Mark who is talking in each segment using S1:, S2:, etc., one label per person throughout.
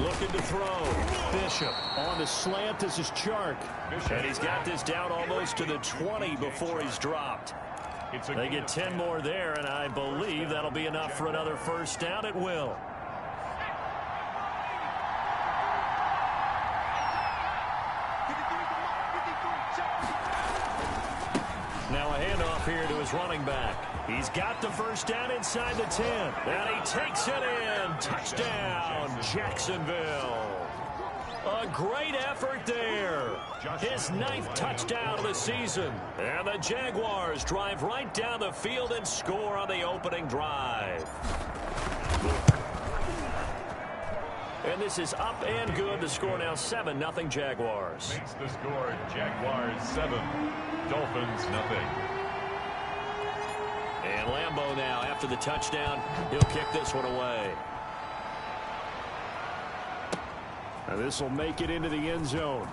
S1: Looking to throw. Bishop on the slant. This is Chark. And he's got this down almost to the 20 before he's dropped. They get 10 more there, and I believe that'll be enough for another first down. It will. Now a handoff here to his running back. He's got the first down inside the 10. And he takes it in. Touchdown, Jacksonville. A great effort there. His 9th touchdown of the season. And the Jaguars drive right down the field and score on the opening drive. And this is up and good. The score now 7-0 Jaguars.
S2: Makes the score Jaguars 7, Dolphins 0.
S1: And Lambeau now, after the touchdown, he'll kick this one away. Now this will make it into the end zone.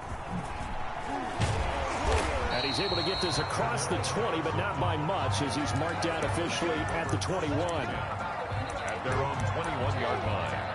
S1: And he's able to get this across the 20, but not by much, as he's marked out officially at the 21.
S2: At their own 21-yard line.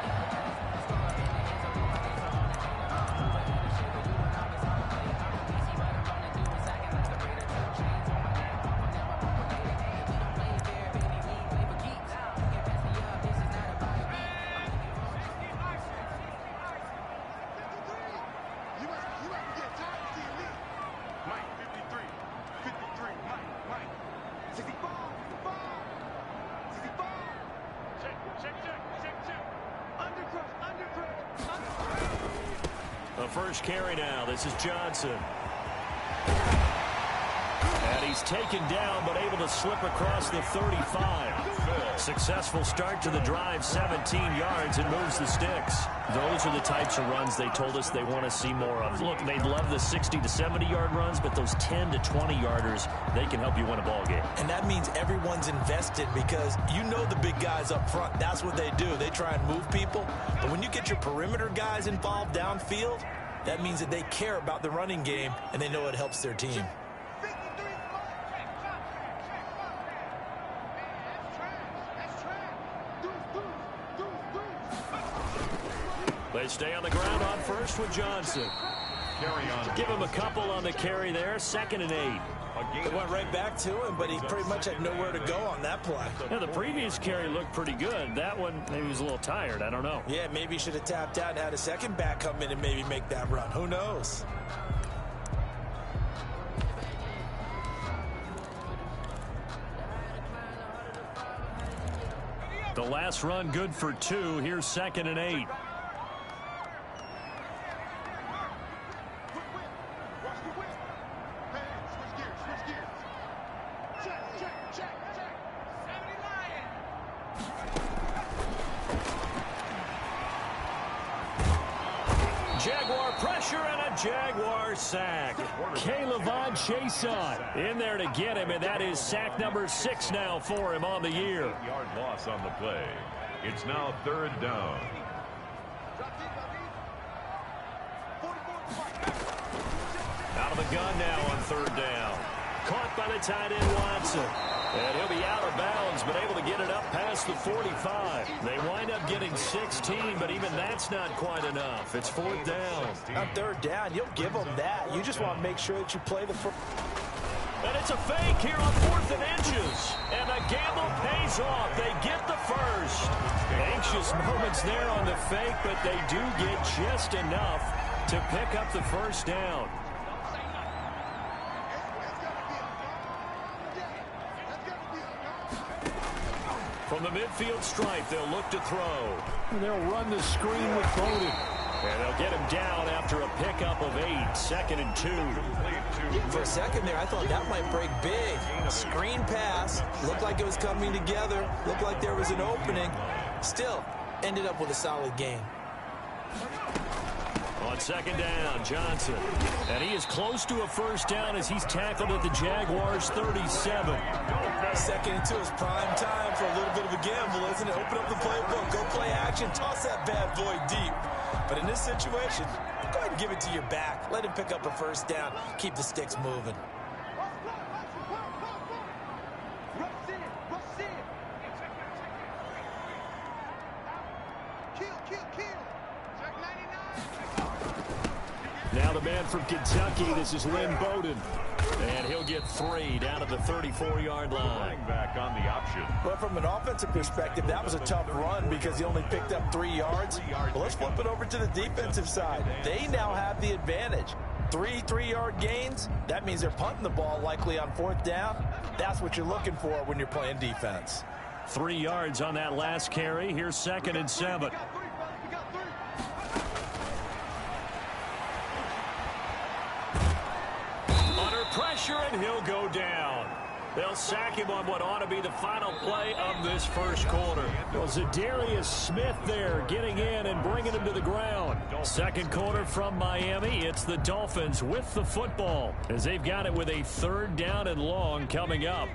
S1: The first carry now. This is Johnson. And he's taken down, but able to slip across the 35. Successful start to the drive, 17 yards, and moves the sticks. Those are the types of runs they told us they want to see more of. Look, they'd love the 60 to 70-yard runs, but those 10 to 20-yarders, they can help you win a ball game.
S3: And that means everyone's invested, because you know the big guys up front, that's what they do. They try and move people. But when you get your perimeter guys involved downfield, that means that they care about the running game, and they know it helps their team.
S1: They stay on the ground on first with Johnson.
S2: Carry on.
S1: Give him a couple on the carry there. 2nd and 8.
S3: It went right back to him, but he pretty much had nowhere to go on that play.
S1: Yeah, the previous carry looked pretty good. That one, maybe he was a little tired. I don't know.
S3: Yeah, maybe he should have tapped out and had a second back come in and maybe make that run. Who knows?
S1: The last run good for 2. Here's 2nd and 8. Jaguar pressure and a Jaguar sack. K'Lavon Chason in there to get him, and that is sack number 6 now for him on the year.
S2: 8-yard loss on the play. It's now 3rd down.
S1: Out of the gun now on 3rd down. Caught by the tight end Watson. And he'll be out of bounds, but able to get it up past the 45. They wind up getting 16, but even that's not quite enough. It's 4th down.
S3: On 3rd down, you'll give them that. You just want to make sure that you play the first.
S1: And it's a fake here on 4th and inches. And the gamble pays off. They get the first. Anxious moments there on the fake, but they do get just enough to pick up the first down. From the midfield stripe, they'll look to throw. And they'll run the screen with Bowden. And they'll get him down after a pickup of 8. 2nd and 2.
S3: For a second there, I thought that might break big. Screen pass. Looked like it was coming together. Looked like there was an opening. Still, ended up with a solid gain.
S1: On 2nd down, Johnson. And he is close to a first down as he's tackled at the Jaguars' 37.
S3: 2nd and 2 is prime time for a little bit of a gamble, isn't it? Open up the playbook, go play action, toss that bad boy deep. But in this situation, go ahead and give it to your back. Let him pick up a first down. Keep the sticks moving.
S1: Now the man from Kentucky, this is Lynn Bowden. And he'll get 3 down at the 34-yard line.
S2: Back on the option.
S3: Well, from an offensive perspective, that was a tough run because he only picked up 3 yards. But let's flip it over to the defensive side. They now have the advantage. 3 3-yard gains, that means they're punting the ball likely on 4th down. That's what you're looking for when you're playing defense.
S1: 3 yards on that last carry. Here's 2nd and 7. Under pressure, and he'll go down. They'll sack him on what ought to be the final play of this first quarter. Well, Zadarius Smith there getting in and bringing him to the ground. Second quarter from Miami. It's the Dolphins with the football as they've got it with a 3rd down and long coming up.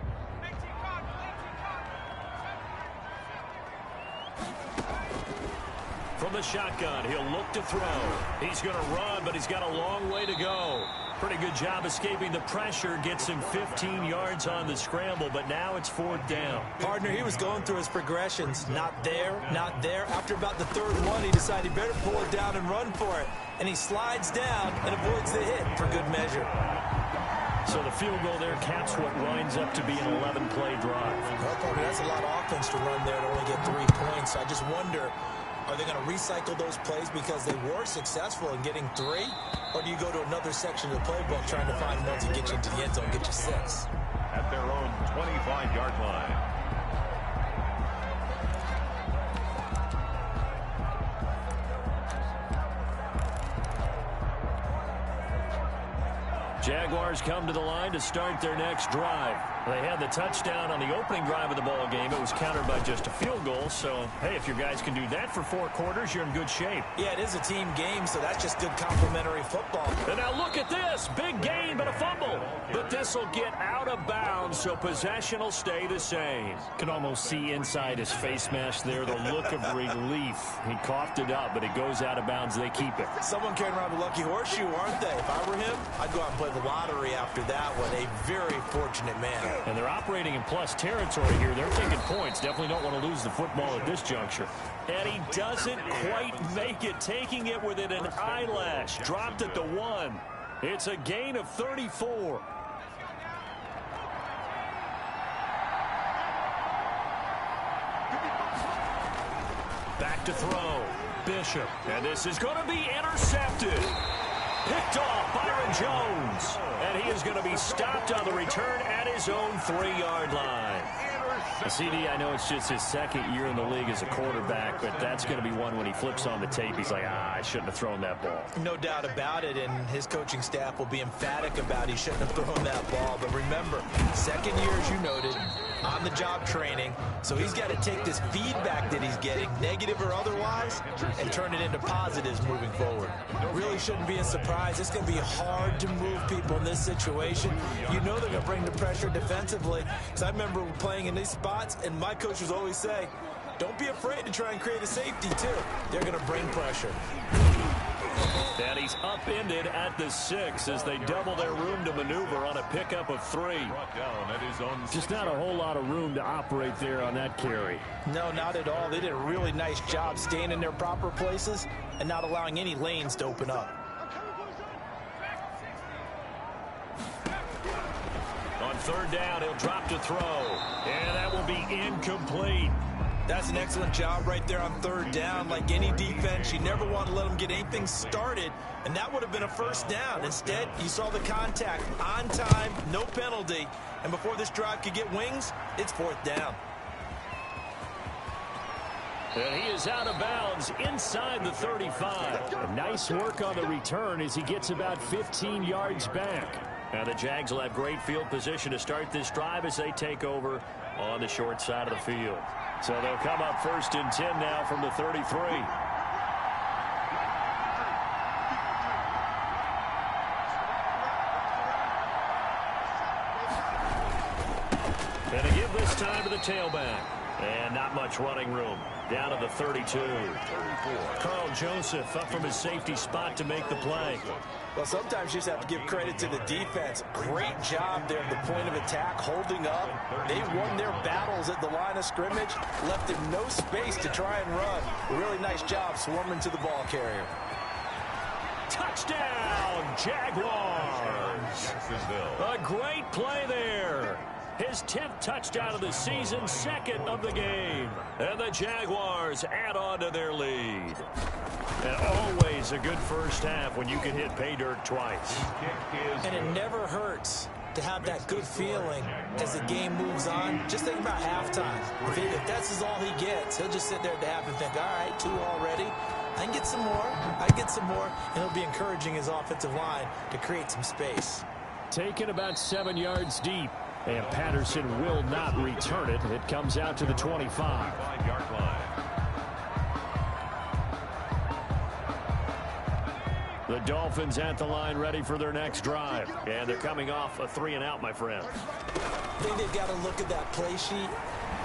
S1: From the shotgun, he'll look to throw. He's going to run, but he's got a long way to go. Pretty good job escaping the pressure. Gets him 15 yards on the scramble, but now it's 4th down.
S3: Partner, he was going through his progressions. Not there, not there. After about the 3rd one, he decided he better pull it down and run for it. And he slides down and avoids the hit for good measure.
S1: So the field goal there caps what winds up to be an 11-play drive.
S3: Well, partner, that's a lot of offense to run there to only get 3 points. I just wonder, are they going to recycle those plays because they were successful in getting 3? Or do you go to another section of the playbook trying to find ones that get you into the end zone, get you 6?
S2: At their own 25-yard line.
S1: Jaguars come to the line to start their next drive. They had the touchdown on the opening drive of the ball game. It was countered by just a field goal. So, hey, if your guys can do that for 4 quarters, you're in good shape.
S3: Yeah, it is a team game, so that's just good complementary football.
S1: And now look at this. Big gain, but a fumble. But this will get out of bounds, so possession will stay the same. Can almost see inside his face mask there the look of relief. He coughed it up, but it goes out of bounds. They keep it.
S3: Someone carrying around the lucky horseshoe, aren't they? If I were him, I'd go out and play the lottery after that one. A very fortunate man.
S1: And they're operating in plus territory here. They're taking points. Definitely don't want to lose the football at this juncture. And he doesn't quite make it, taking it within an eyelash. Dropped at the 1. It's a gain of 34. Back to throw. Bishop. And this is going to be intercepted. Picked off Byron Jones. And he is going to be stopped on the return at his own 3-yard line. CD, I know it's just his 2nd year in the league as a quarterback, but that's going to be one when he flips on the tape, he's like, I shouldn't have thrown that ball.
S3: No doubt about it, and his coaching staff will be emphatic about he shouldn't have thrown that ball. But remember, 2nd year, as you noted, on-the-job training, so he's got to take this feedback that he's getting, negative or otherwise, and turn it into positives moving forward. Really shouldn't be a surprise. It's going to be hard to move people in this situation. You know they're going to bring the pressure defensively. Because I remember playing in these spots, and my coaches always say, don't be afraid to try and create a safety, too. They're going to bring pressure.
S1: And he's upended at the 6 as they double their room to maneuver on a pickup of 3. Just not a whole lot of room to operate there on that carry.
S3: No, not at all. They did a really nice job staying in their proper places and not allowing any lanes to open up.
S1: On 3rd down, he'll drop to throw. And that will be incomplete.
S3: That's an excellent job right there on 3rd down. Like any defense, you never want to let them get anything started, and that would have been a 1st down. Instead, you saw the contact on time, no penalty, and before this drive could get wings, it's 4th down.
S1: And he is out of bounds inside the 35. A nice work on the return as he gets about 15 yards back. Now the Jags will have great field position to start this drive as they take over on the short side of the field. So they'll come up 1st and 10 now from the 33. And a give this time to the tailback. And not much running room. Down to the 32. Carl Joseph up from his safety spot to make the play.
S3: Well, sometimes you just have to give credit to the defense. Great job there at the point of attack, holding up. They won their battles at the line of scrimmage, left him no space to try and run. A really nice job swarming to the ball carrier.
S1: Touchdown, Jaguars. A great play there. His 10th touchdown of the season, second of the game. And the Jaguars add on to their lead. And always a good first half when you can hit pay dirt twice.
S3: And it never hurts to have that good feeling as the game moves on. Just think about halftime. If that's all he gets, he'll just sit there at the half and think, all right, 2 already. I can get some more. I can get some more. And he'll be encouraging his offensive line to create some space.
S1: Taken about 7 yards deep. And Patterson will not return it. It comes out to the 25. The Dolphins at the line ready for their next drive. And they're coming off a 3-and-out, my friend.
S3: I think they've got to look at that play sheet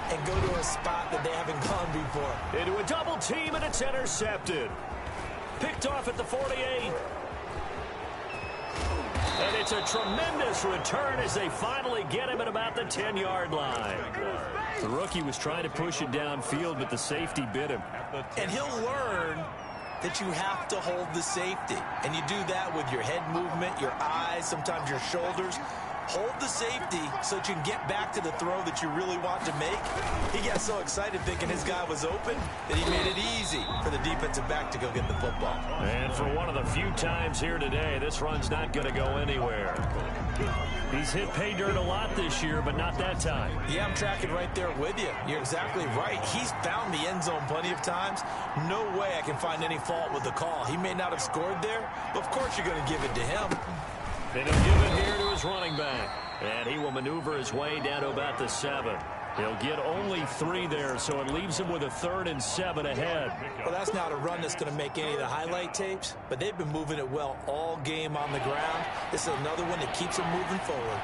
S3: and go to a spot that they haven't gone before.
S1: Into a double team, and it's intercepted. Picked off at the 48. And it's a tremendous return as they finally get him at about the 10-yard line. The rookie was trying to push it downfield, but the safety bit him.
S3: And he'll learn that you have to hold the safety. And you do that with your head movement, your eyes, sometimes your shoulders. Hold the safety so that you can get back to the throw that you really want to make. He got so excited thinking his guy was open that he made it easy for the defensive back to go get the football.
S1: And for one of the few times here today, this run's not going to go anywhere. He's hit pay dirt a lot this year, but not that time.
S3: Yeah, I'm tracking right there with you. You're exactly right. He's found the end zone plenty of times. No way I can find any fault with the call. He may not have scored there, but of course you're going to give it to him.
S1: And he'll give it here to his running back. And he will maneuver his way down to about the 7. He'll get only 3 there, so it leaves him with a 3rd and 7 ahead.
S3: Well, that's not a run that's going to make any of the highlight tapes, but they've been moving it well all game on the ground. This is another one that keeps them moving forward.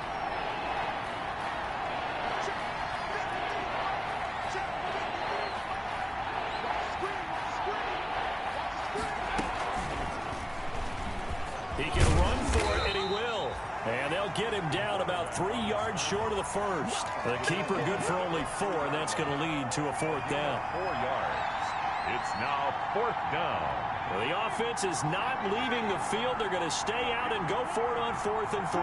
S1: He can run for it, and he will. And they'll get him down about 3 yards short of the first. The keeper good for only 4, and that's going to lead to a 4th down.
S2: 4 yards. It's now 4th down.
S1: Well, the offense is not leaving the field. They're going to stay out and go for it on 4th and 3.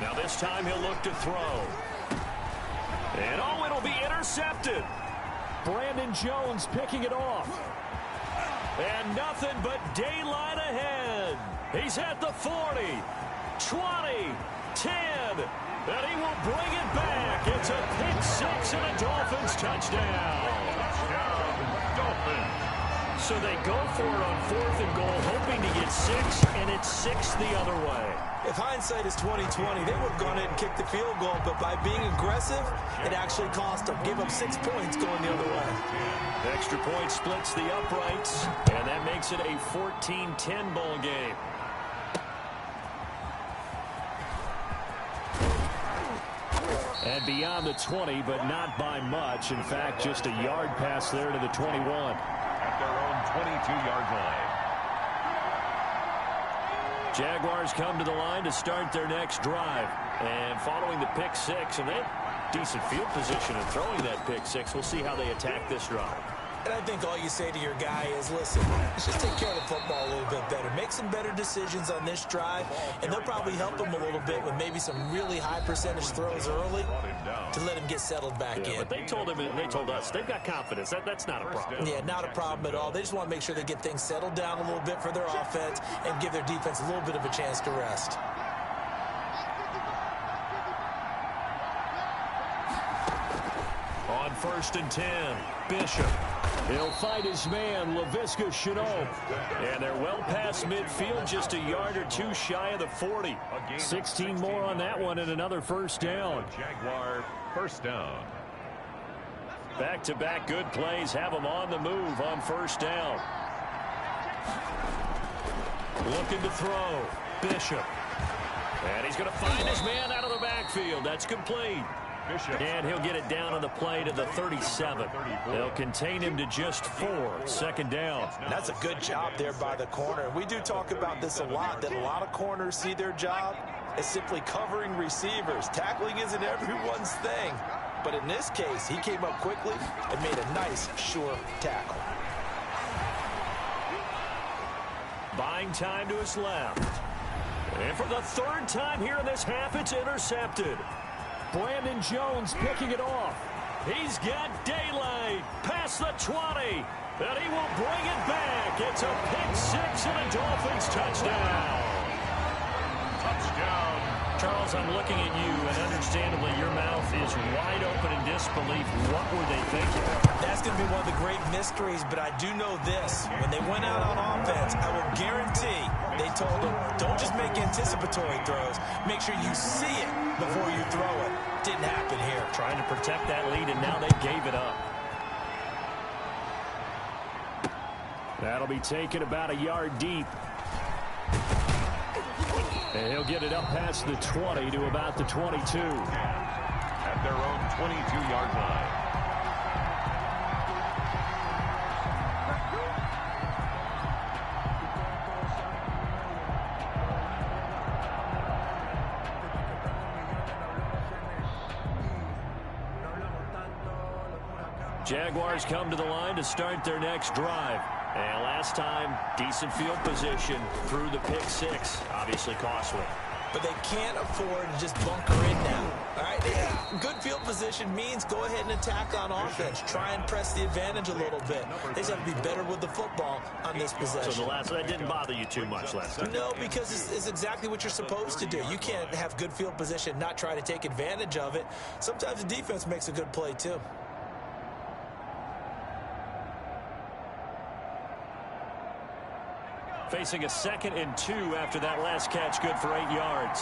S1: Now this time he'll look to throw. And oh, it'll be intercepted. Brandon Jones picking it off. And nothing but daylight ahead. He's at the 40, 20, 10, and he will bring it back. It's a pick 6 and a Dolphins touchdown.
S2: Dolphins.
S1: So they go for it on 4th and goal, hoping to get 6, and it's 6 the other way.
S3: If hindsight is 20/20, they would have gone in and kicked the field goal, but by being aggressive, it actually cost them. Give them 6 points going the other way.
S1: Extra point splits the uprights, and that makes it a 14-10 ball game. And beyond the 20, but not by much. In fact, just a yard pass there to the 21.
S2: At their own 22-yard line.
S1: Jaguars come to the line to start their next drive. And following the pick 6, and they have decent field position in throwing that pick 6. We'll see how they attack this drive.
S3: And I think all you say to your guy is, listen, let's just take care of the football a little bit better. Make some better decisions on this drive, and they'll probably help him a little bit with maybe some really high percentage throws early to let him get settled back in.
S1: But they told him, and they told us, they've got confidence. That's not a problem.
S3: Yeah, not a problem at all. They just want to make sure they get things settled down a little bit for their offense and give their defense a little bit of a chance to rest.
S1: On 1st and 10, Bishop. He'll fight his man, Laviska Shenault. And they're well past midfield, just a yard or 2 shy of the 40. 16 more on that one and another 1st down.
S2: Jaguar 1st down.
S1: Back-to-back good plays have them on the move on 1st down. Looking to throw. Bishop. And he's going to find his man out of the backfield. That's complete. And he'll get it down on the play to the 37. They'll contain him to just 4. 2nd down.
S3: That's a good job there by the corner. We do talk about this a lot, that a lot of corners see their job as simply covering receivers. Tackling isn't everyone's thing. But in this case, he came up quickly and made a nice, sure tackle.
S1: Buying time to his left. And for the third time here in this half, it's intercepted. Brandon Jones picking it off. He's got daylight past the 20. And he will bring it back. It's a pick six and a Dolphins touchdown.
S2: Touchdown.
S1: Charles, I'm looking at you, and understandably your mouth is wide open in disbelief. What were they thinking?
S3: That's going to be one of the great mysteries, but I do know this. When they went out on offense, I will guarantee they told them, don't just make anticipatory throws. Make sure you see it before you throw it. Didn't happen here.
S1: Trying to protect that lead, and now they gave it up. That'll be taken about a yard deep. And he'll get it up past the 20 to about the 22.
S2: At their own 22-yard line.
S1: Jaguars come to the line to start their next drive. And last time, decent field position through the pick six. Obviously costly.
S3: But they can't afford to just bunker in now. All right, yeah, good field position means go ahead and attack on offense. Try and press the advantage a little bit. They just have to be better with the football on this possession.
S1: So that didn't bother you too much last time?
S3: No, because it's exactly what you're supposed to do. You can't have good field position, not try to take advantage of it. Sometimes the defense makes a good play too.
S1: Facing a 2nd and 2 after that last catch, good for 8 yards.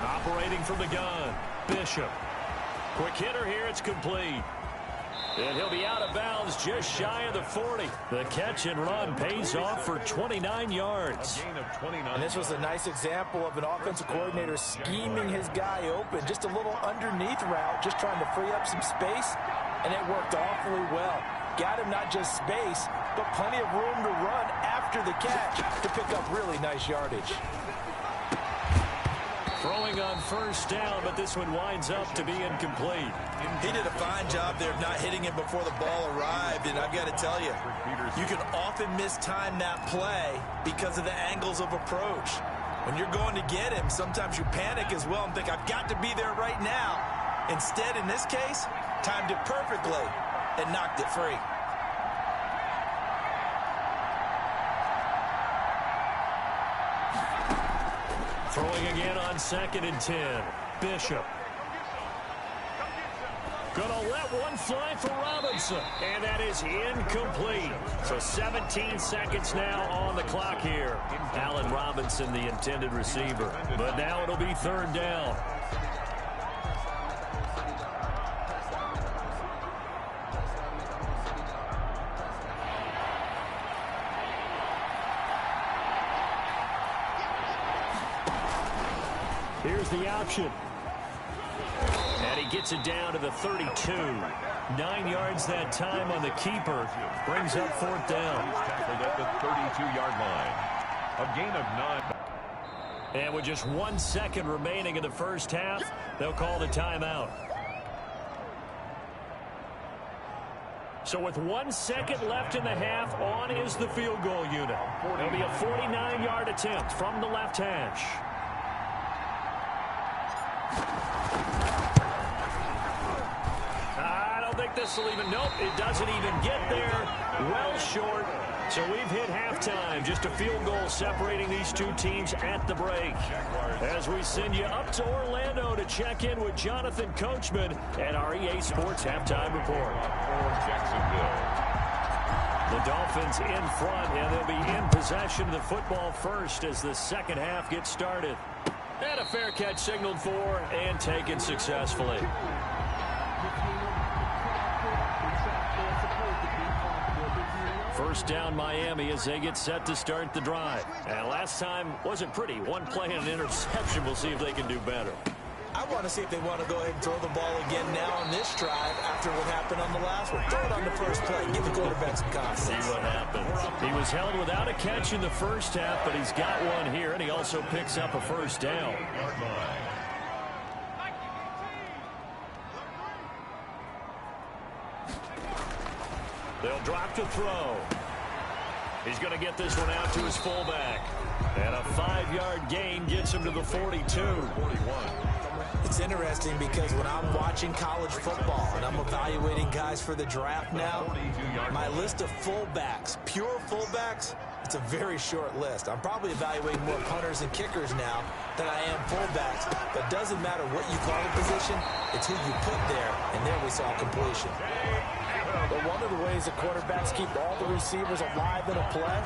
S1: Operating from the gun, Bishop. Quick hitter here, it's complete. And he'll be out of bounds just shy of the 40. The catch and run pays off for 29 yards.
S2: A gain of 29.
S3: And this was a nice example of an offensive coordinator scheming his guy open. Just a little underneath route, just trying to free up some space. And it worked awfully well. Got him not just space, but plenty of room to run after the catch to pick up really nice yardage.
S1: Throwing on first down, but this one winds up to be incomplete.
S3: He did a fine job there of not hitting him before the ball arrived, and I've got to tell you, you can often mistime that play because of the angles of approach. When you're going to get him, sometimes you panic as well and think, I've got to be there right now. Instead, in this case, timed it perfectly and knocked it free.
S1: Throwing again on 2nd and 10. Bishop. Gonna let one fly for Robinson. And that is incomplete. So 17 seconds now on the clock here. Allen Robinson, the intended receiver. But now it'll be 3rd down. Here's the option. And he gets it down to the 32. 9 yards that time on the keeper. Brings up 4th down.
S2: Tackled at the 32-yard line. A gain of 9.
S1: And with just 1 second remaining in the first half, they'll call the timeout. So with 1 second left in the half, on is the field goal unit. It'll be a 49-yard attempt from the left hash. I don't think this will even, nope, it doesn't even get there. Well short. So we've hit halftime. Just a field goal separating these two teams at the break. As we send you up to Orlando to check in with Jonathan Coachman and our EA Sports Halftime Report.
S2: For Jacksonville.
S1: The Dolphins in front, and they'll be in possession of the football first as the second half gets started. And a fair catch signaled for and taken successfully. First down Miami as they get set to start the drive. And last time wasn't pretty. One play and an interception. We'll see if they can do better.
S3: I want to see if they want to go ahead and throw the ball again now on this drive after what happened on the last one. Throw it on the first play. Give the quarterback some confidence.
S1: See what happens. He was held without a catch in the first half, but he's got one here, and he also picks up a first down. They'll drop to throw. He's going to get this one out to his fullback. And a 5-yard gain gets him to the 42. 41.
S3: It's interesting because when I'm watching college football and I'm evaluating guys for the draft now, my list of fullbacks, pure fullbacks, it's a very short list. I'm probably evaluating more punters and kickers now than I am fullbacks. But it doesn't matter what you call the position, it's who you put there. And there we saw completion.
S4: But one of the ways that quarterbacks keep all the receivers alive in a play,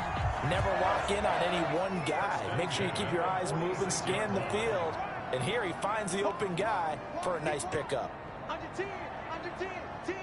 S4: never lock in on any one guy. Make sure you keep your eyes moving, scan the field. And here he finds the open guy for a nice pickup.
S5: Under 10, under 10, 10.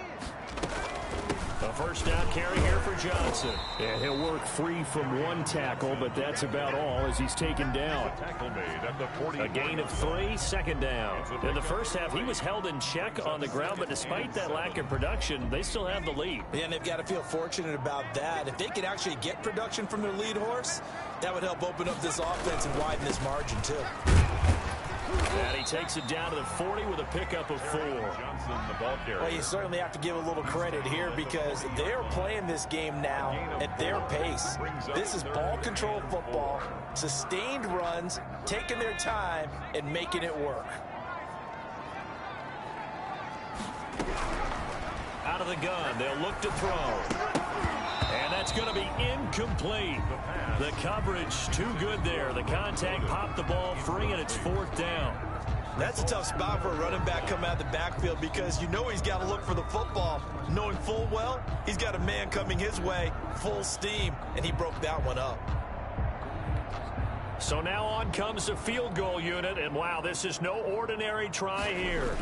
S1: A first down carry here for Johnson. Yeah, he'll work free from one tackle, but that's about all as he's taken down.
S2: Tackle made at the 40.
S1: A gain of 3, second down. In the first half, he was held in check on the ground, but despite that lack of production, they still have the lead.
S3: Yeah, and they've got to feel fortunate about that. If they could actually get production from their lead horse, that would help open up this offense and widen this margin, too.
S1: And he takes it down to the 40 with a pickup of 4.
S2: Johnson, the ball carrier.
S4: Well, you certainly have to give a little credit here because they're playing this game now at their pace. This is ball control football, sustained runs, taking their time, and making it work.
S1: Out of the gun, they'll look to throw. And that's going to be incomplete. The coverage too good there. The contact popped the ball free, and it's 4th down.
S3: That's a tough spot for a running back coming out of the backfield because you know he's got to look for the football, knowing full well he's got a man coming his way, full steam, and he broke that one up.
S1: So now on comes the field goal unit, and wow, this is no ordinary try here.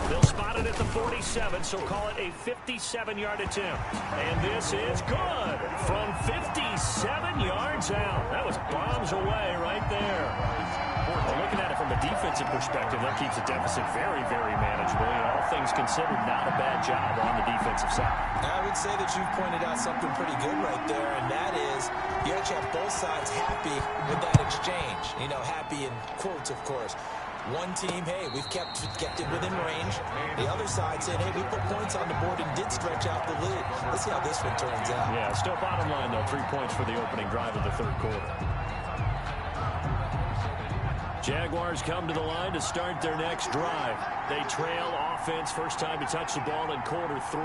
S1: They'll spot it at the 47, so call it a 57-yard attempt. And this is good from 57 yards out. That was bombs away right there. Well, looking at it from a defensive perspective, that keeps the deficit very, very manageable. You know, all things considered, not a bad job on the defensive side.
S3: I would say that you've pointed out something pretty good right there, and that is you actually have both sides happy with that exchange. You know, happy in quotes, of course. One team, hey, we've kept it within range. The other side saying, hey, we put points on the board and did stretch out the lead. Let's see how this one turns out.
S1: Yeah, still bottom line, though, 3 points for the opening drive of the third quarter. Jaguars come to the line to start their next drive. They trail offense, first time to touch the ball in quarter 3,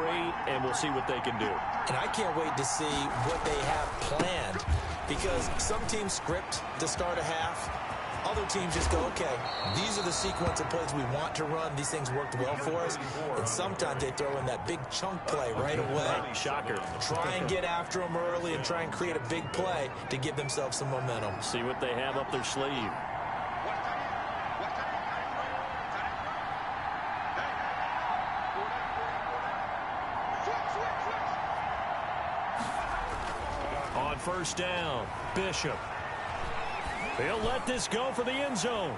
S1: and we'll see what they can do.
S3: And I can't wait to see what they have planned because some teams script to start a half. Other teams just go, okay, these are the sequence of plays we want to run. These things worked well for us. And sometimes they throw in that big chunk play right away.
S1: Shocker.
S3: Try and get after them early and try and create a big play to give themselves some momentum.
S1: See what they have up their sleeve. On first down, Bishop. He'll let this go for the end zone.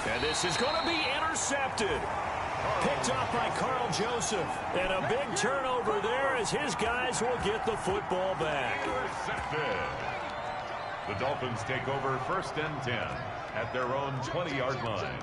S1: And this is going to be intercepted. Picked off by Carl Joseph. And a big turnover there as his guys will get the football back.
S2: Intercepted. The Dolphins take over 1st and 10 at their own 20-yard line.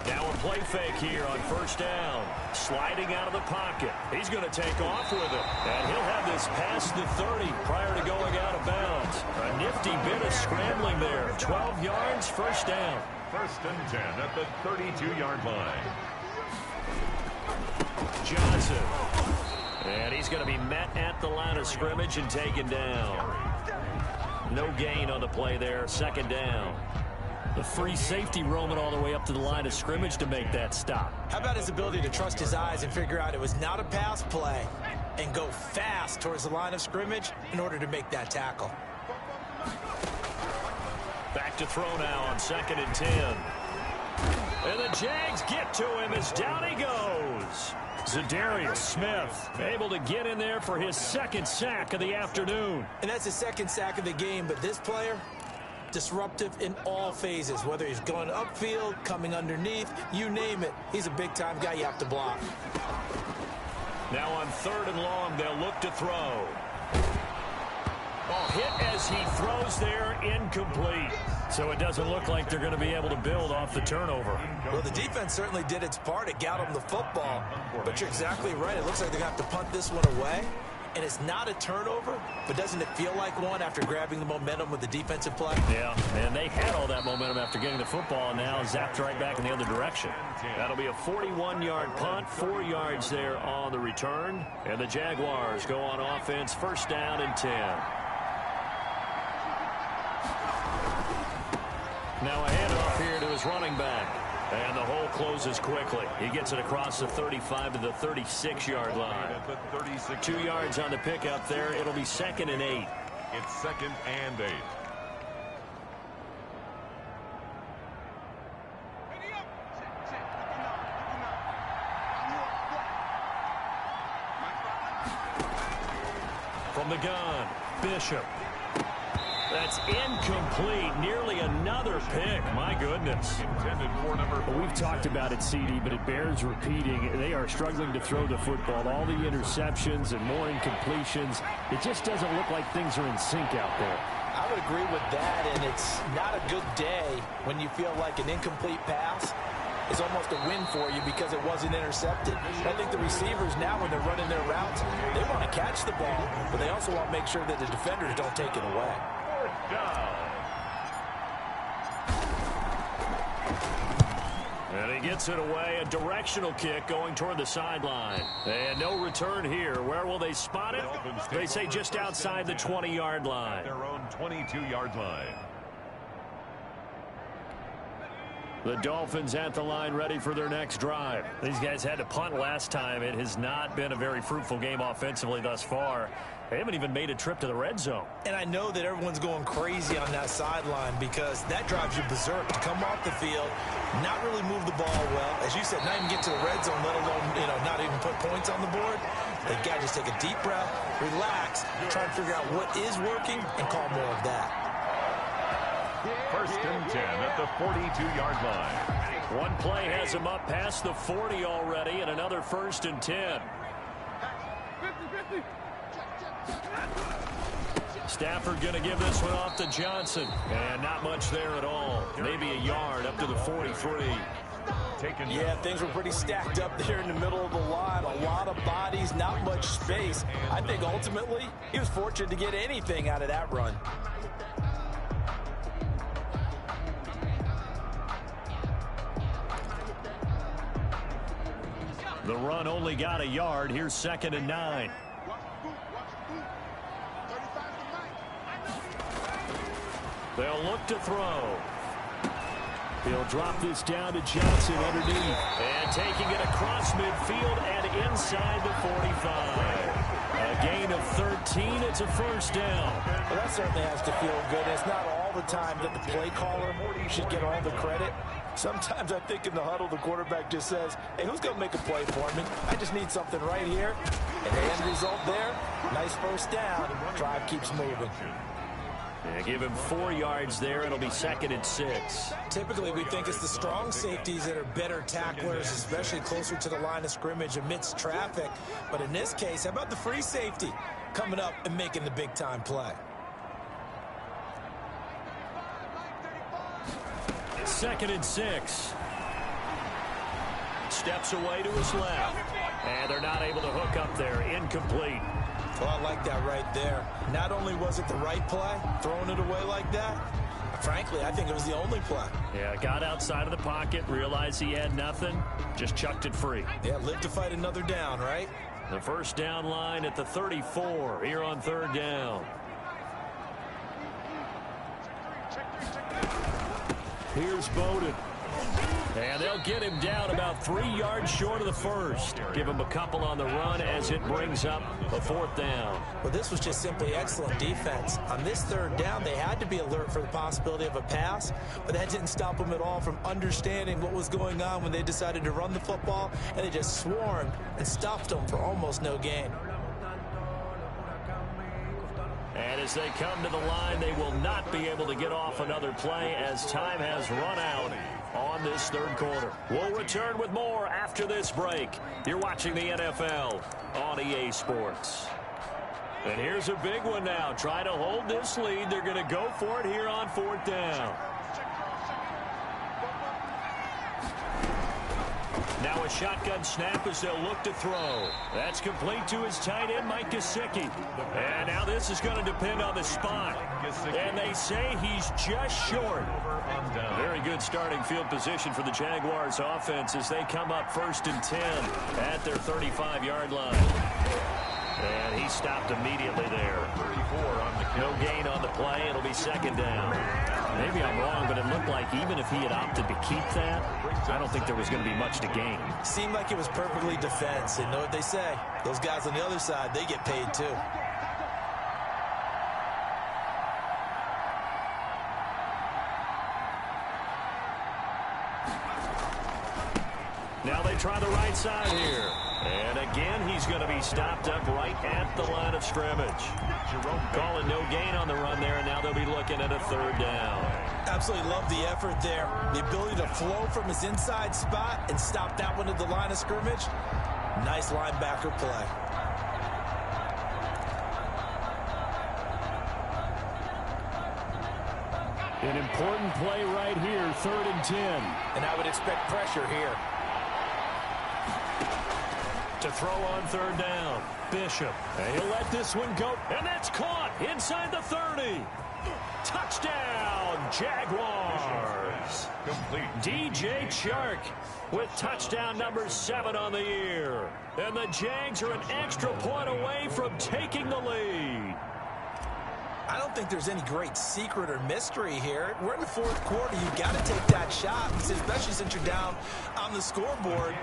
S1: Now a play fake here on first down. Sliding out of the pocket. He's going to take off with it. And he'll have this past the 30 prior to going out of bounds. A nifty bit of scrambling there. 12 yards, first down.
S2: 1st and 10 at the 32-yard line.
S1: Johnson. And he's going to be met at the line of scrimmage and taken down. No gain on the play there. 2nd down. The free safety roaming all the way up to the line of scrimmage to make that stop.
S3: How about his ability to trust his eyes and figure out it was not a pass play and go fast towards the line of scrimmage in order to make that tackle.
S1: Back to throw now on 2nd and 10. And the Jags get to him as down he goes. Zadarius Smith able to get in there for his 2nd sack of the afternoon.
S3: And that's his 2nd sack of the game, but this player
S4: disruptive in all phases, whether he's going upfield, coming underneath, you name it. He's a big-time guy you have to block.
S1: Now on 3rd and long, they'll look to throw. Oh, hit as he throws there, incomplete. So it doesn't look like they're going to be able to build off the turnover.
S4: Well, the defense certainly did its part. It got them the football. But you're exactly right. It looks like they're going to have to punt this one away. And it's not a turnover, but doesn't it feel like one after grabbing the momentum with the defensive play?
S1: Yeah, and they had all that momentum after getting the football, and now zapped right back in the other direction. That'll be a 41-yard punt, 4 yards there on the return. And the Jaguars go on offense, 1st down and 10. Now a handoff here to his running back. And the hole closes quickly. He gets it across the 35 to the 36-yard line. 2 yards on the pickup there. It'll be 2nd and 8.
S2: It's 2nd and 8.
S1: From the gun, Bishop. That's incomplete. Nearly another pick. My goodness.
S2: Intended for number 4.
S6: We've talked about it, CD, but it bears repeating. They are struggling to throw the football. All the interceptions and more incompletions. It just doesn't look like things are in sync out there.
S4: I would agree with that, and it's not a good day when you feel like an incomplete pass is almost a win for you because it wasn't intercepted. I think the receivers now, when they're running their routes, they want to catch the ball, but they also want to make sure that the defenders don't take it away.
S1: And he gets it away. A directional kick going toward the sideline. And no return here. Where will they spot it? They say just outside the 20-yard line.
S2: Their own 22-yard line.
S1: The Dolphins at the line, ready for their next drive. These guys had to punt last time. It has not been a very fruitful game offensively thus far. They haven't even made a trip to the red zone.
S4: And I know that everyone's going crazy on that sideline because that drives you berserk to come off the field, not really move the ball well. As you said, not even get to the red zone, let alone, not even put points on the board. They've got to just take a deep breath, relax, try and figure out what is working, and call more of that.
S2: 1st and 10 at the 42-yard line.
S1: One play has him up past the 40 already, and another 1st and 10. Stafford going to give this one off to Johnson. And not much there at all. Maybe a yard up to the 43.
S4: Yeah, things were pretty stacked up there in the middle of the line. A lot of bodies, not much space. I think ultimately he was fortunate to get anything out of that run.
S1: The run only got a yard. Here's 2nd and 9. They'll look to throw. He'll drop this down to Johnson underneath. And taking it across midfield and inside the 45. A gain of 13. It's a 1st down.
S4: Well, that certainly has to feel good. It's not all the time that the play caller should get all the credit. Sometimes I think in the huddle, the quarterback just says, hey, who's going to make a play for me? I just need something right here. And the end result there, nice 1st down. Drive keeps moving.
S1: Yeah, give him 4 yards there. It'll be 2nd and 6.
S4: Typically, we think it's the strong safeties that are better tacklers, especially closer to the line of scrimmage amidst traffic. But in this case, how about the free safety coming up and making the big-time play?
S1: 2nd and 6. Steps away to his left. And they're not able to hook up there. Incomplete.
S4: Well, I like that right there. Not only was it the right play, throwing it away like that, frankly, I think it was the only play.
S1: Yeah, got outside of the pocket, realized he had nothing, just chucked it free.
S4: Yeah, live to fight another down, right?
S1: The 1st down line at the 34 here on 3rd down. Here's Bowden. And they'll get him down about 3 yards short of the 1st. Give him a couple on the run as it brings up a 4th down.
S4: Well, this was just simply excellent defense. On this 3rd down, they had to be alert for the possibility of a pass, but that didn't stop them at all from understanding what was going on when they decided to run the football, and they just swarmed and stuffed them for almost no gain.
S1: And as they come to the line, they will not be able to get off another play as time has run out on this third quarter. We'll return with more after this break. You're watching the NFL on EA Sports. And here's a big one now. Try to hold this lead. They're going to go for it here on 4th down. Now a shotgun snap as they'll look to throw. That's complete to his tight end, Mike Gesicki. And now this is going to depend on the spot. And they say he's just short. Very good starting field position for the Jaguars offense as they come up 1st and 10 at their 35-yard line. And he stopped immediately there. No gain on the play. It'll be 2nd down. Maybe I'm wrong, but it looked like even if he had opted to keep that, I don't think there was going to be much to gain.
S4: Seemed like it was perfectly defense. And know what they say? Those guys on the other side, they get paid too.
S1: Now they try the right side here. And again, he's going to be stopped up right at the line of scrimmage. Calling no gain on the run there, and now they'll be looking at a 3rd down.
S4: Absolutely love the effort there. The ability to flow from his inside spot and stop that one at the line of scrimmage. Nice linebacker play.
S6: An important play right here, 3rd and 10.
S4: And I would expect pressure here.
S1: To throw on 3rd down, Bishop. And he'll let this one go, and that's caught inside the 30. Touchdown, Jaguars.
S2: Complete.
S1: DJ Chark with touchdown number 7 on the year. And the Jags are an extra point away from taking the lead.
S4: I don't think there's any great secret or mystery here. We're in the 4th quarter. You've got to take that shot, especially since you're down on the scoreboard.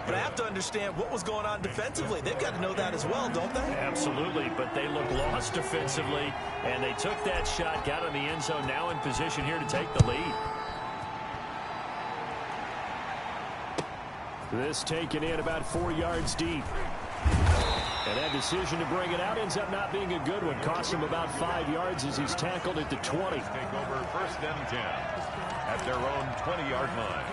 S4: But I have to understand what was going on defensively. They've got to know that as well, don't they?
S1: Absolutely, but they look lost defensively, and they took that shot, got in the end zone, now in position here to take the lead.
S6: This taken in about 4 yards deep. And that decision to bring it out ends up not being a good one. Costs him about 5 yards as he's tackled at the 20.
S2: Take over 1st and 10 at their own 20-yard line.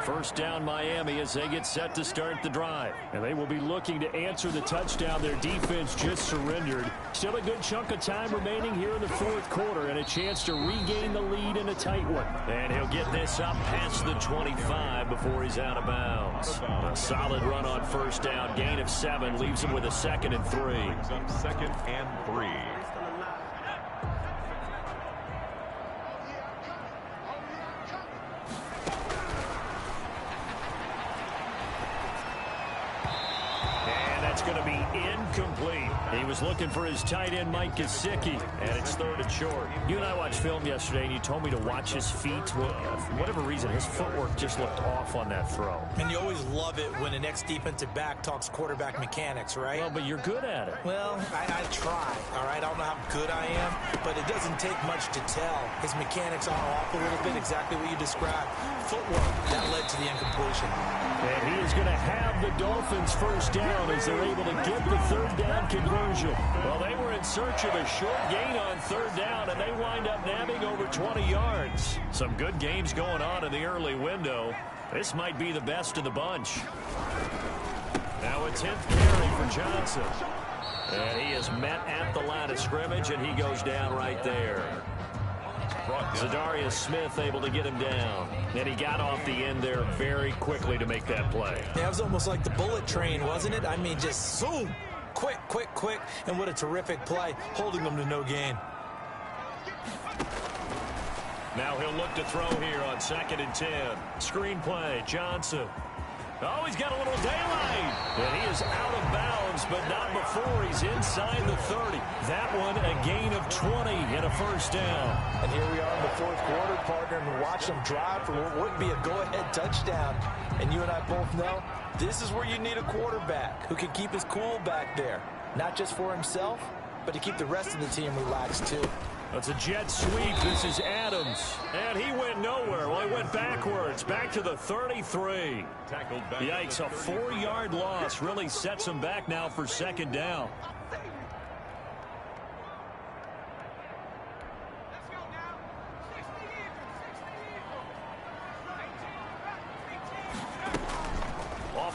S1: 1st down Miami as they get set to start the drive.
S6: And they will be looking to answer the touchdown their defense just surrendered. Still a good chunk of time remaining here in the 4th quarter and a chance to regain the lead in a tight one.
S1: And he'll get this up past the 25 before he's out of bounds. A solid run on 1st down. Gain of 7 leaves him with a 2nd and 3.
S2: Brings up 2nd and 3.
S1: Going to be incomplete. He was looking for his tight end, Mike Gesicki, and it's 3rd and short.
S6: You and I watched film yesterday, and you told me to watch his feet. Well, for whatever reason, his footwork just looked off on that throw.
S4: And you always love it when an ex-defensive back talks quarterback mechanics, right?
S6: Well, but you're good at it.
S4: Well, I try, all right? I don't know how good I am, but it doesn't take much to tell. His mechanics are off a little bit, exactly what you described. Footwork, that led to the incompletion.
S6: And he is going to have the Dolphins 1st down as they're able to get the 3rd down conversion.
S1: Well, they were in search of a short gain on 3rd down, and they wind up nabbing over 20 yards. Some good games going on in the early window. This might be the best of the bunch. Now a 10th carry for Johnson. And he is met at the line of scrimmage, and he goes down right there. Zadarius Smith able to get him down. And he got off the end there very quickly to make that play.
S4: Yeah, it was almost like the bullet train, wasn't it? I mean, just zoom. Quick, quick, quick. And what a terrific play, holding them to no gain.
S1: Now he'll look to throw here on 2nd and 10. Screen play, Johnson. Oh, he's got a little daylight. And he is out of bounds, but not before he's inside the 30. That one a gain of 20 and a 1st down.
S4: And here we are in the 4th quarter, partner, and watch them drive for what would be a go-ahead touchdown. And you and I both know this is where you need a quarterback who can keep his cool back there. Not just for himself, but to keep the rest of the team relaxed too.
S1: That's a jet sweep. This is Adams. And he went nowhere. Well, he went backwards. Back to the 33. Yikes, a 4-yard loss really sets him back now for 2nd down.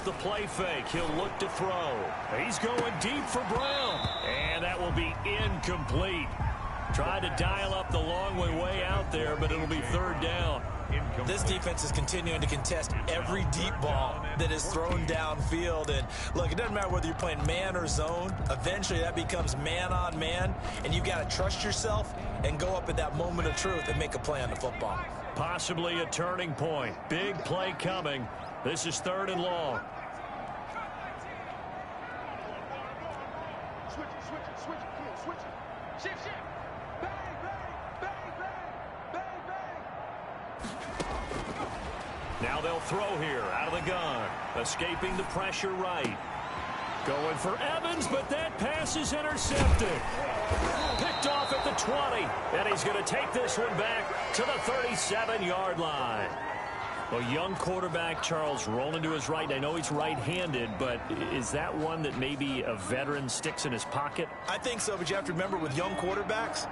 S1: off the play fake. He'll look to throw. He's going deep for Brown. And that will be incomplete. Tried to dial up the long way out there, but it'll be third down.
S3: This defense is continuing to contest every deep ball that is thrown downfield. And look, it doesn't matter whether you're playing man or zone. Eventually that becomes man on man, and you've got to trust yourself and go up at that moment of truth and make a play on the football.
S1: Possibly a turning point. Big play coming. This is third and long.
S5: Switch, shift. Bang, bang, bang, bang, bang, bang.
S1: Now they'll throw here out of the gun. Escaping the pressure right. Going for Evans, but that pass is intercepted. Picked off at the 20. And he's going to take this one back to the 37-yard line. Well, young quarterback, Charles, rolling to his right. I know he's right-handed, but is that one that maybe a veteran sticks in his pocket?
S3: I think so, but you have to remember with young quarterbacks,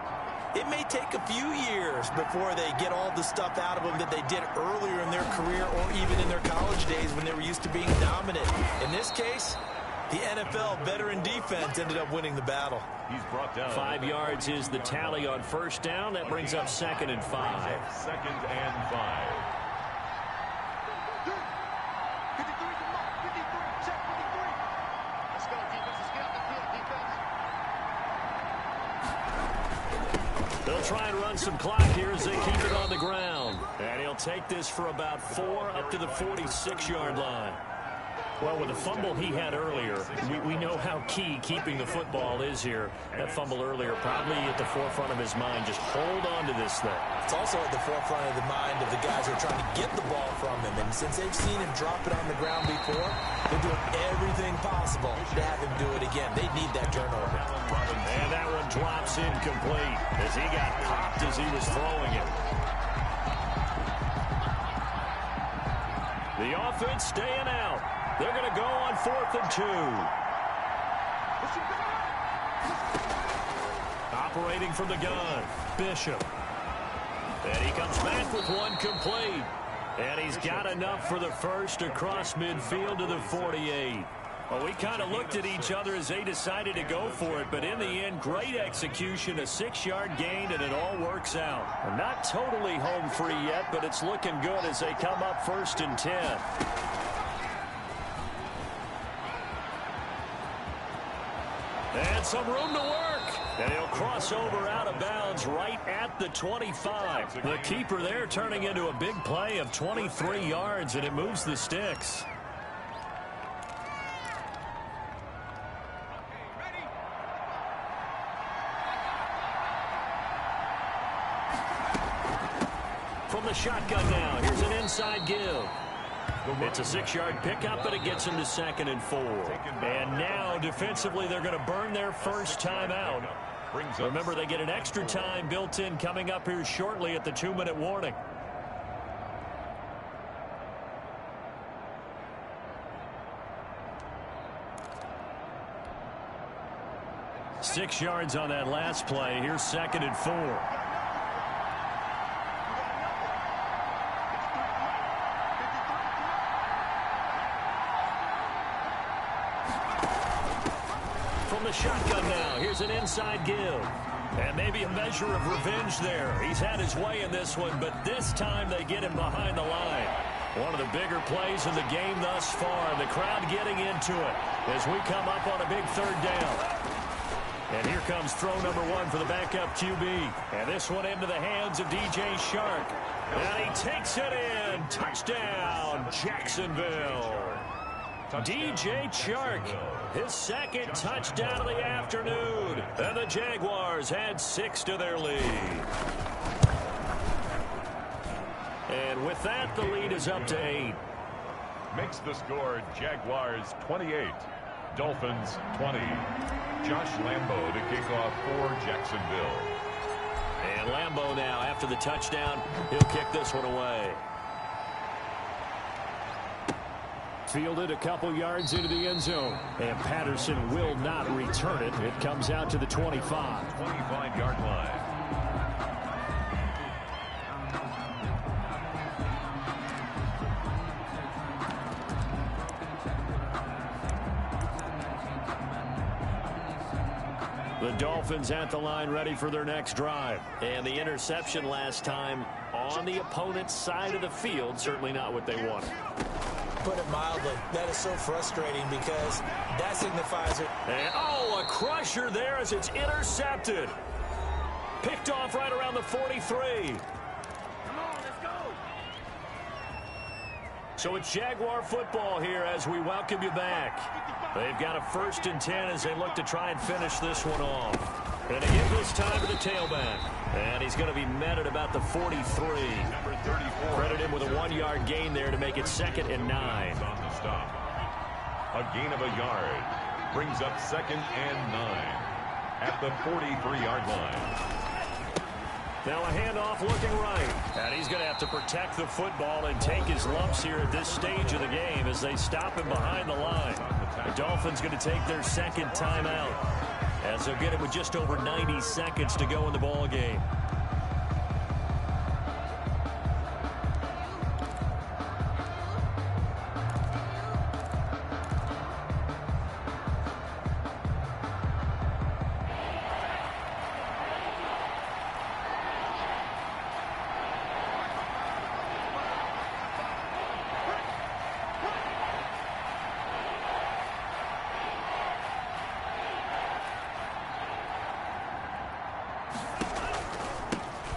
S3: it may take a few years before they get all the stuff out of them that they did earlier in their career or even in their college days when they were used to being dominant. In this case, the NFL veteran defense ended up winning the battle.
S2: He's brought down.
S1: 5 yards is the tally on first down. That brings up 2nd and 5.
S2: 2nd and 5.
S5: 53, come on, 53, check 53. Let's go, defense. Let's get out the field, defense.
S1: They'll try and run some clock here as they keep it on the ground. And he'll take this for about 4 up to the 46-yard line. Well, with the fumble he had earlier, we know how key keeping the football is here. That fumble earlier probably at the forefront of his mind. Just hold on to this thing.
S3: It's also at the forefront of the mind of the guys who are trying to get the ball from him. And since they've seen him drop it on the ground before, they're doing everything possible to have him do it again. They need that turnover.
S1: And that one drops incomplete as he got popped as he was throwing it. The offense staying out. They're going to go on 4th and 2. Operating from the gun, Bishop. And he comes back with one complete. And he's got enough for the first across midfield to the 48. Well, we kind of looked at each other as they decided to go for it, but in the end, great execution, a 6-yard gain, and it all works out. Not totally home free yet, but it's looking good as they come up 1st and 10. And some room to work. And he'll cross over out of bounds right at the 25. The keeper there turning into a big play of 23 yards, and it moves the sticks. From the shotgun now, here's an inside give. It's a 6-yard pickup, but it gets him to 2nd and 4. And now, defensively, they're going to burn their first time out. Remember, they get an extra time built in coming up here shortly at the 2-minute warning. Six yards on that last play. Here's 2nd and 4. Shotgun now. Here's an inside give. And maybe a measure of revenge there. He's had his way in this one, but this time they get him behind the line. One of the bigger plays in the game thus far. The crowd getting into it as we come up on a big 3rd down. And here comes throw number 1 for the backup QB. And this one into the hands of DJ Shark. And he takes it in. Touchdown, Jacksonville. DJ Chark, his 2nd touchdown of the afternoon. And the Jaguars add 6 to their lead. And with that, the lead is up to 8.
S2: Makes the score Jaguars 28, Dolphins 20. Josh Lambo to kick off for Jacksonville.
S1: And Lambo now, after the touchdown, he'll kick this one away. Fielded a couple yards into the end zone. And Patterson will not return it. It comes out to the 25.
S2: 25-yard line.
S1: The Dolphins at the line ready for their next drive. And the interception last time on the opponent's side of the field, certainly not what they wanted.
S4: Put it mildly, that is so frustrating because that signifies it.
S1: And, oh, a crusher there as it's intercepted. Picked off right around the 43. So it's Jaguar football here as we welcome you back. They've got a 1st and 10 as they look to try and finish this one off. And to give this time to the tailback. And he's going to be met at about the 43.
S2: Number 34.
S1: Credit him with a 1-yard gain there to make it 2nd and 9.
S2: On the stop. A gain of a yard. Brings up 2nd and 9. At the 43-yard line.
S1: Now a handoff looking right. And he's going to have to protect the football and take his lumps here at this stage of the game as they stop him behind the line. The Dolphins going to take their 2nd timeout as they'll get it with just over 90 seconds to go in the ball game.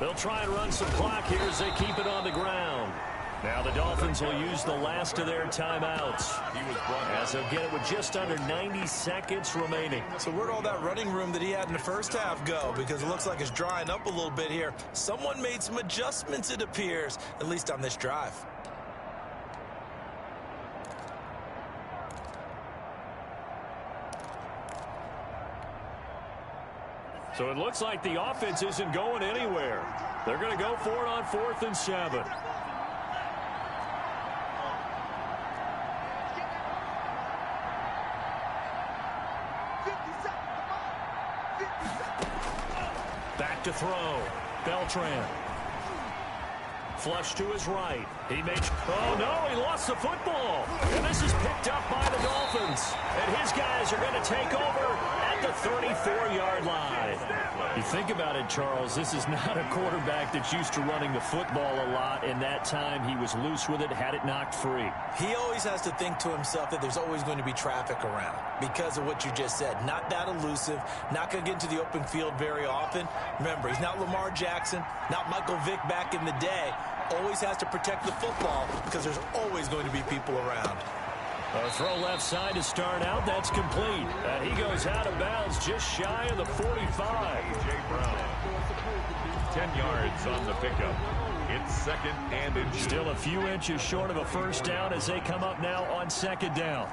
S1: They'll try and run some clock here as they keep it on the ground. Now the Dolphins will use the last of their timeouts as they'll get it with just under 90 seconds remaining.
S4: So where'd all that running room that he had in the first half go? Because it looks like it's drying up a little bit here. Someone made some adjustments, it appears, at least on this drive.
S1: So it looks like the offense isn't going anywhere. They're going to go for it on 4th and 7. Back to throw. Beltran. Flush to his right. He makes... Oh, no, he lost the football. And this is picked up by the Dolphins. And his guys are going to take over at the 34-yard line. You think about it, Charles, this is not a quarterback that's used to running the football a lot, and that time he was loose with it, had it knocked free.
S4: He always has to think to himself that there's always going to be traffic around because of what you just said. Not that elusive, not going to get into the open field very often. Remember, he's not Lamar Jackson, not Michael Vick back in the day. Always has to protect the football because there's always going to be people around.
S1: A throw left side to start out. That's complete. And he goes out of bounds just shy of the 45.
S2: A.J. Brown. 10 yards on the pickup. It's 2nd and inches.
S1: Still a few inches short of a 1st down as they come up now on 2nd down.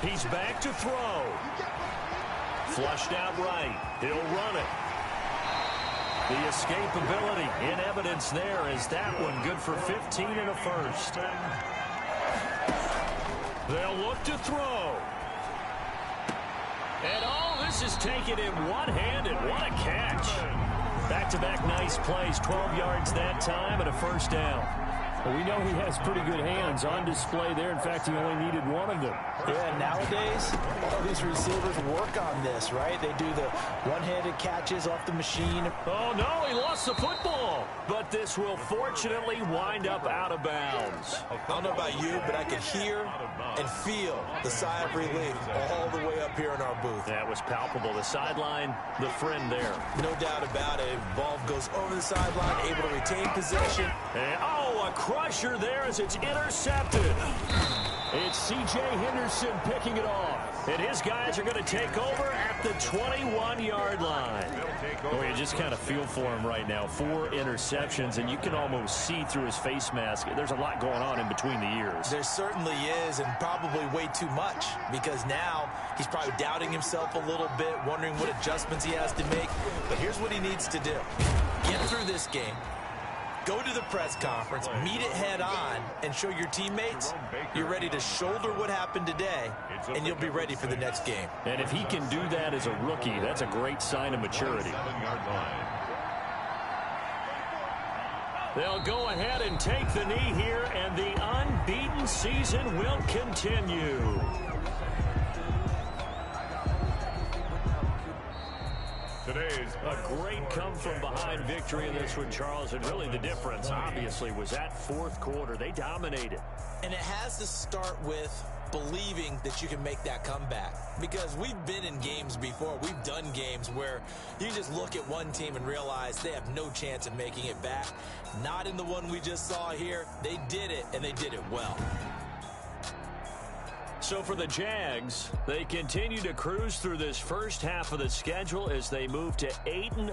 S1: He's back to throw. Flushed out right. He'll run it. The escapability in evidence there is that one good for 15 and a 1st. They'll look to throw. And oh, this is taken in one-handed. What a catch. Back-to-back nice plays. 12 yards that time and a 1st down.
S6: Well, we know he has pretty good hands on display there. In fact, he only needed one of them.
S4: Yeah, nowadays, all these receivers work on this, right? They do the one-handed catches off the machine.
S1: Oh, no, he lost the football. But this will fortunately wind up out of bounds.
S4: I don't know about you, but I could hear and feel the sigh of relief all the way up here in our booth.
S1: That was palpable. The sideline, the friend there.
S4: No doubt about it. Ball goes over the sideline, able to retain possession.
S1: And, oh, a crusher there as it's intercepted. It's C.J. Henderson picking it off. And his guys are going to take over at the 21-yard line. Well, you just kind of feel for him right now. 4 interceptions, and you can almost see through his face mask. There's a lot going on in between the ears.
S4: There certainly is, and probably way too much, because now he's probably doubting himself a little bit, wondering what adjustments he has to make. But here's what he needs to do. Get through this game. Go to the press conference, meet it head on, and show your teammates you're ready to shoulder what happened today, and you'll be ready for the next game.
S1: And if he can do that as a rookie, that's a great sign of maturity. They'll go ahead and take the knee here, and the unbeaten season will continue.
S2: stays.
S1: A great come-from-behind victory in this one, Charles, and really the difference, obviously, was that fourth quarter. They dominated.
S3: And it has to start with believing that you can make that comeback. Because we've been in games before. We've done games where you just look at one team and realize they have no chance of making it back. Not in the one we just saw here. They did it, and they did it well.
S1: So for the Jags, they continue to cruise through this first half of the schedule as they move to 8-0.